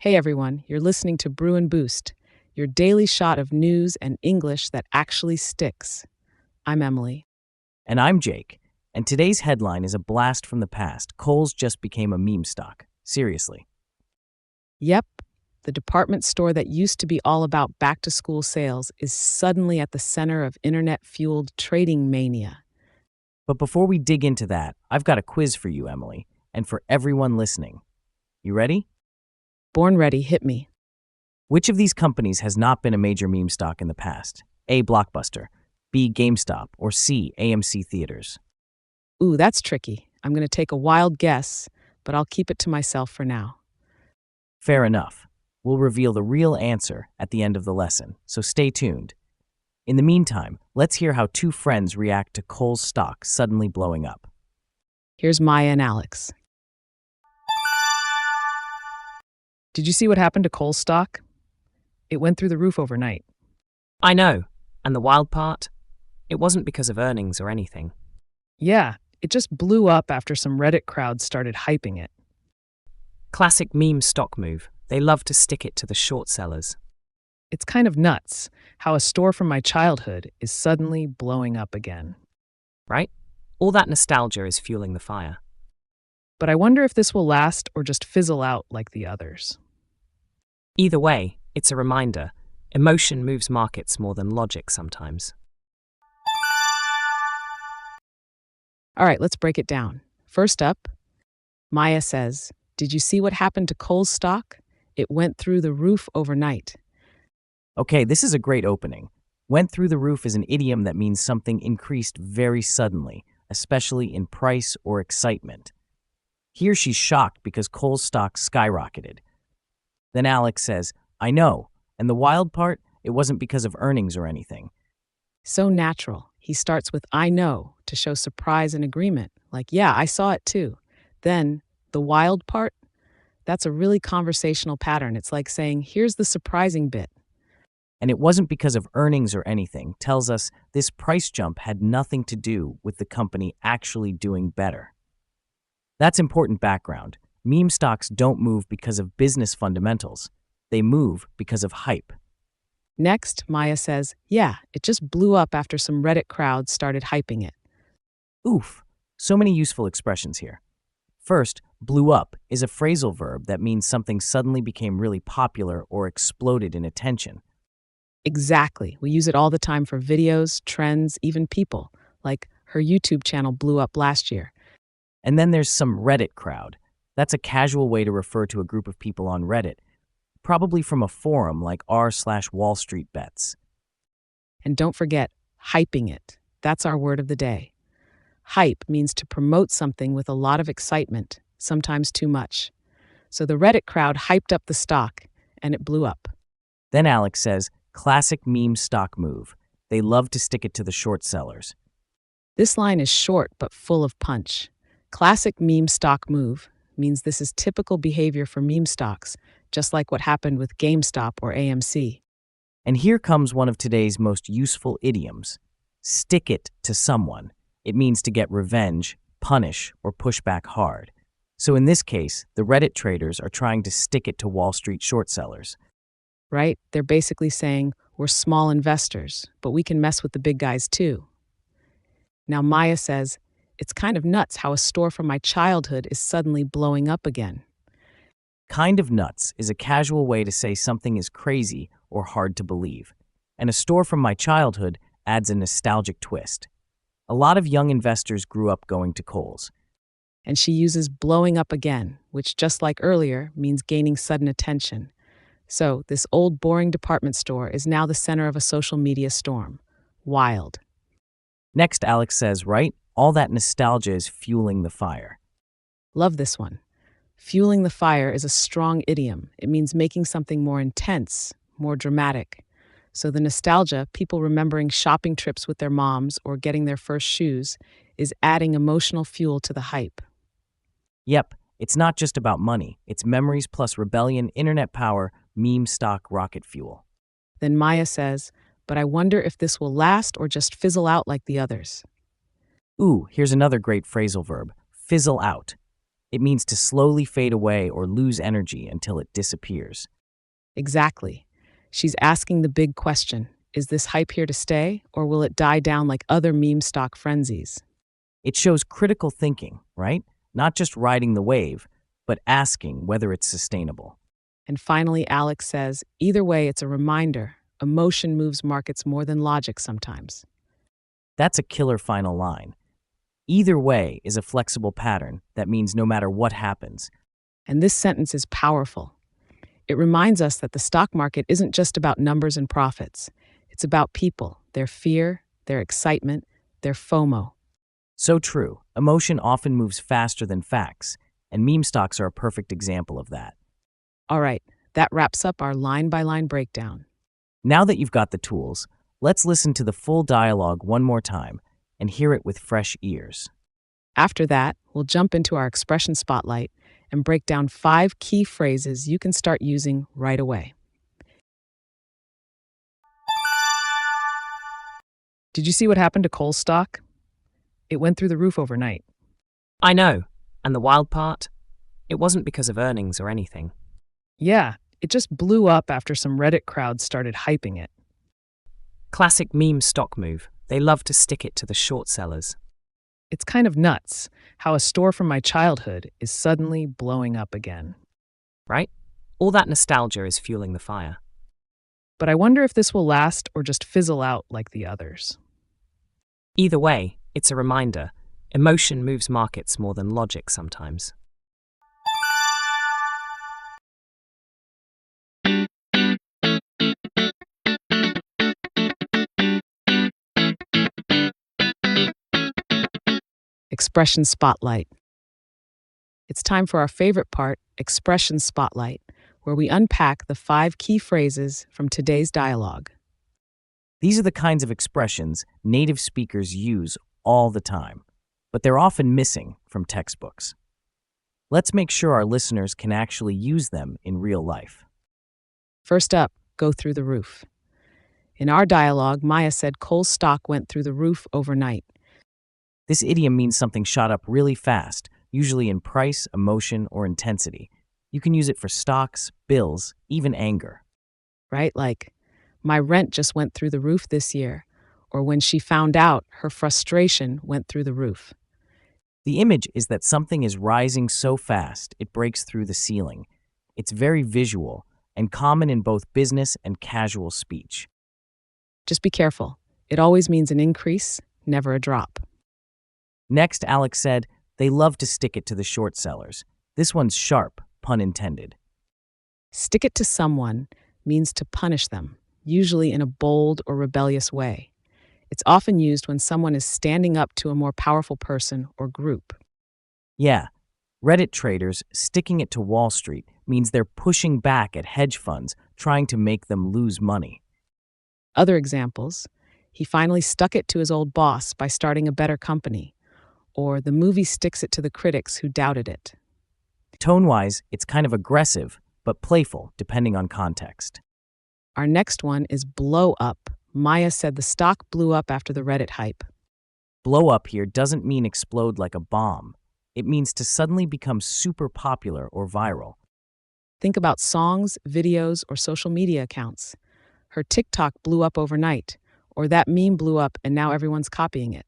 Hey everyone, you're listening to Brew and Boost, your daily shot of news and English that actually sticks. I'm Emily. And I'm Jake. And today's headline is a blast from the past. Kohl's just became a meme stock. Seriously. Yep, the department store that used to be all about back to school sales is suddenly at the center of internet fueled trading mania. But before we dig into that, I've got a quiz for you, Emily, and for everyone listening. You ready? Born ready, hit me. Which of these companies has not been a major meme stock in the past? A. Blockbuster, B. GameStop, or C. AMC Theaters? Ooh, that's tricky. I'm going to take a wild guess, but I'll keep it to myself for now. Fair enough. We'll reveal the real answer at the end of the lesson, so stay tuned. In the meantime, let's hear how two friends react to Kohl's stock suddenly blowing up. Here's Maya and Alex. Did you see what happened to Kohl's stock? It went through the roof overnight. I know, and the wild part? It wasn't because of earnings or anything. Yeah, it just blew up after some Reddit crowds started hyping it. Classic meme stock move. They love to stick it to the short sellers. It's kind of nuts how a store from my childhood is suddenly blowing up again. Right? All that nostalgia is fueling the fire. But I wonder if this will last or just fizzle out like the others. Either way, it's a reminder. Emotion moves markets more than logic sometimes. All right, let's break it down. First up, Maya says, "Did you see what happened to Kohl's stock? It went through the roof overnight." Okay, this is a great opening. Went through the roof is an idiom that means something increased very suddenly, especially in price or excitement. Here she's shocked because Kohl's stock skyrocketed. Then Alex says, "I know, and the wild part, it wasn't because of earnings or anything." So natural. He starts with "I know" to show surprise and agreement, like, "Yeah, I saw it too." Then, the wild part, that's a really conversational pattern. It's like saying, "Here's the surprising bit." And it wasn't because of earnings or anything, tells us this price jump had nothing to do with the company actually doing better. That's important background. Meme stocks don't move because of business fundamentals. They move because of hype. Next, Maya says, "Yeah, it just blew up after some Reddit crowds started hyping it." Oof, so many useful expressions here. First, blew up is a phrasal verb that means something suddenly became really popular or exploded in attention. Exactly. We use it all the time for videos, trends, even people. Like her YouTube channel blew up last year. And then there's some Reddit crowd. That's a casual way to refer to a group of people on Reddit, probably from a forum like r/Wall Street Bets. And don't forget, hyping it. That's our word of the day. Hype means to promote something with a lot of excitement, sometimes too much. So the Reddit crowd hyped up the stock, and it blew up. Then Alex says, classic meme stock move. They love to stick it to the short sellers. This line is short but full of punch. Classic meme stock move means this is typical behavior for meme stocks, just like what happened with GameStop or AMC. And here comes one of today's most useful idioms. Stick it to someone. It means to get revenge, punish, or push back hard. So in this case, the Reddit traders are trying to stick it to Wall Street short sellers. Right? They're basically saying, "We're small investors, but we can mess with the big guys too." Now Maya says, "It's kind of nuts how a store from my childhood is suddenly blowing up again." Kind of nuts is a casual way to say something is crazy or hard to believe. And a store from my childhood adds a nostalgic twist. A lot of young investors grew up going to Kohl's. And she uses "blowing up again," which, just like earlier, means gaining sudden attention. So this old boring department store is now the center of a social media storm. Wild. Next, Alex says, right? All that nostalgia is fueling the fire. Love this one. Fueling the fire is a strong idiom. It means making something more intense, more dramatic. So the nostalgia, people remembering shopping trips with their moms or getting their first shoes, is adding emotional fuel to the hype. Yep, it's not just about money. It's memories plus rebellion, internet power, meme stock, rocket fuel. Then Maya says, "But I wonder if this will last or just fizzle out like the others." Ooh, here's another great phrasal verb, fizzle out. It means to slowly fade away or lose energy until it disappears. Exactly. She's asking the big question: is this hype here to stay, or will it die down like other meme stock frenzies? It shows critical thinking, right? Not just riding the wave, but asking whether it's sustainable. And finally, Alex says, either way, it's a reminder. Emotion moves markets more than logic sometimes. That's a killer final line. Either way is a flexible pattern that means no matter what happens. And this sentence is powerful. It reminds us that the stock market isn't just about numbers and profits. It's about people, their fear, their excitement, their FOMO. So true. Emotion often moves faster than facts, and meme stocks are a perfect example of that. All right, that wraps up our line-by-line breakdown. Now that you've got the tools, let's listen to the full dialogue one more time and hear it with fresh ears. After that, we'll jump into our expression spotlight and break down 5 key phrases you can start using right away. Did you see what happened to Kohl's stock? It went through the roof overnight. I know, and the wild part? It wasn't because of earnings or anything. Yeah, it just blew up after some Reddit crowds started hyping it. Classic meme stock move. They love to stick it to the short sellers. It's kind of nuts how a store from my childhood is suddenly blowing up again. Right? All that nostalgia is fueling the fire. But I wonder if this will last or just fizzle out like the others. Either way, it's a reminder. Emotion moves markets more than logic sometimes. Expression Spotlight. It's time for our favorite part, Expression Spotlight, where we unpack the 5 key phrases from today's dialogue. These are the kinds of expressions native speakers use all the time, but they're often missing from textbooks. Let's make sure our listeners can actually use them in real life. First up, go through the roof. In our dialogue, Maya said Kohl's stock went through the roof overnight. This idiom means something shot up really fast, usually in price, emotion, or intensity. You can use it for stocks, bills, even anger. Right? Like, my rent just went through the roof this year. Or when she found out, her frustration went through the roof. The image is that something is rising so fast it breaks through the ceiling. It's very visual and common in both business and casual speech. Just be careful. It always means an increase, never a drop. Next, Alex said, they love to stick it to the short sellers. This one's sharp, pun intended. Stick it to someone means to punish them, usually in a bold or rebellious way. It's often used when someone is standing up to a more powerful person or group. Yeah, Reddit traders sticking it to Wall Street means they're pushing back at hedge funds, trying to make them lose money. Other examples: he finally stuck it to his old boss by starting a better company, or the movie sticks it to the critics who doubted it. Tone-wise, it's kind of aggressive, but playful, depending on context. Our next one is blow up. Maya said the stock blew up after the Reddit hype. Blow up here doesn't mean explode like a bomb. It means to suddenly become super popular or viral. Think about songs, videos, or social media accounts. Her TikTok blew up overnight, or that meme blew up and now everyone's copying it.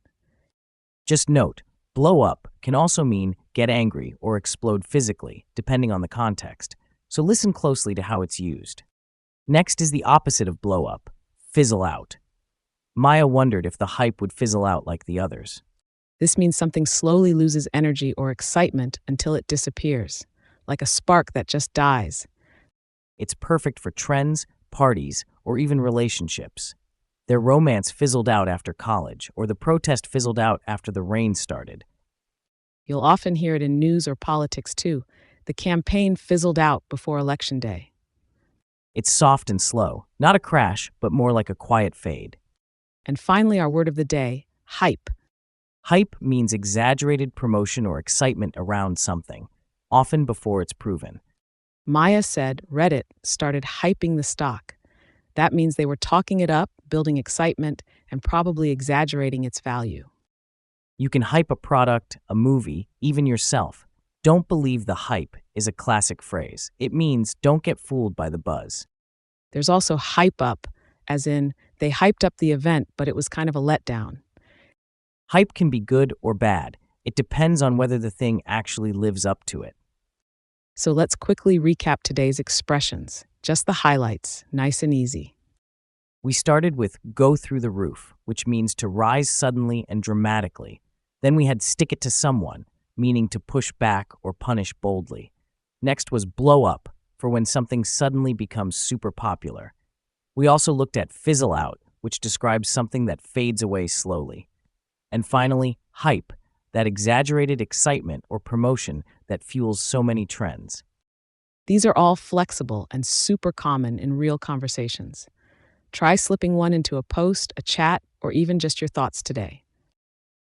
Just note, blow up can also mean get angry or explode physically, depending on the context. So listen closely to how it's used. Next is the opposite of blow up, fizzle out. Maya wondered if the hype would fizzle out like the others. This means something slowly loses energy or excitement until it disappears, like a spark that just dies. It's perfect for trends, parties, or even relationships. Their romance fizzled out after college, or the protest fizzled out after the rain started. You'll often hear it in news or politics too. The campaign fizzled out before Election Day. It's soft and slow, not a crash, but more like a quiet fade. And finally, our word of the day, hype. Hype means exaggerated promotion or excitement around something, often before it's proven. Maya said Reddit started hyping the stock. That means they were talking it up, building excitement, and probably exaggerating its value. You can hype a product, a movie, even yourself. Don't believe the hype is a classic phrase. It means don't get fooled by the buzz. There's also hype up, as in they hyped up the event, but it was kind of a letdown. Hype can be good or bad. It depends on whether the thing actually lives up to it. So let's quickly recap today's expressions, just the highlights, nice and easy. We started with go through the roof, which means to rise suddenly and dramatically. Then we had stick it to someone, meaning to push back or punish boldly. Next was blow up, for when something suddenly becomes super popular. We also looked at fizzle out, which describes something that fades away slowly. And finally, hype, that exaggerated excitement or promotion that fuels so many trends. These are all flexible and super common in real conversations. Try slipping one into a post, a chat, or even just your thoughts today.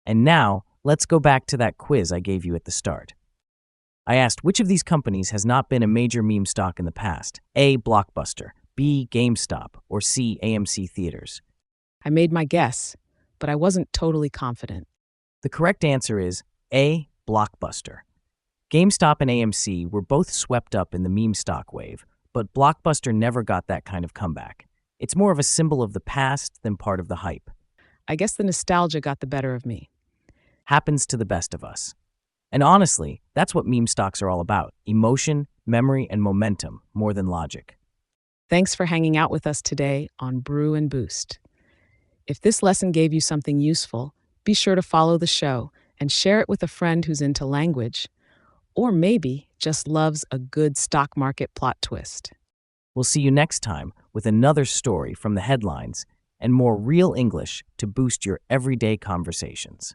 And now, let's go back to that quiz I gave you at the start. I asked which of these companies has not been a major meme stock in the past? A. Blockbuster, B. GameStop, or C. AMC Theaters? I made my guess, but I wasn't totally confident. The correct answer is A. Blockbuster. GameStop and AMC were both swept up in the meme stock wave, but Blockbuster never got that kind of comeback. It's more of a symbol of the past than part of the hype. I guess the nostalgia got the better of me. Happens to the best of us. And honestly, that's what meme stocks are all about: emotion, memory, and momentum, more than logic. Thanks for hanging out with us today on Brew and Boost. If this lesson gave you something useful, be sure to follow the show and share it with a friend who's into language, or maybe just loves a good stock market plot twist. We'll see you next time with another story from the headlines and more real English to boost your everyday conversations.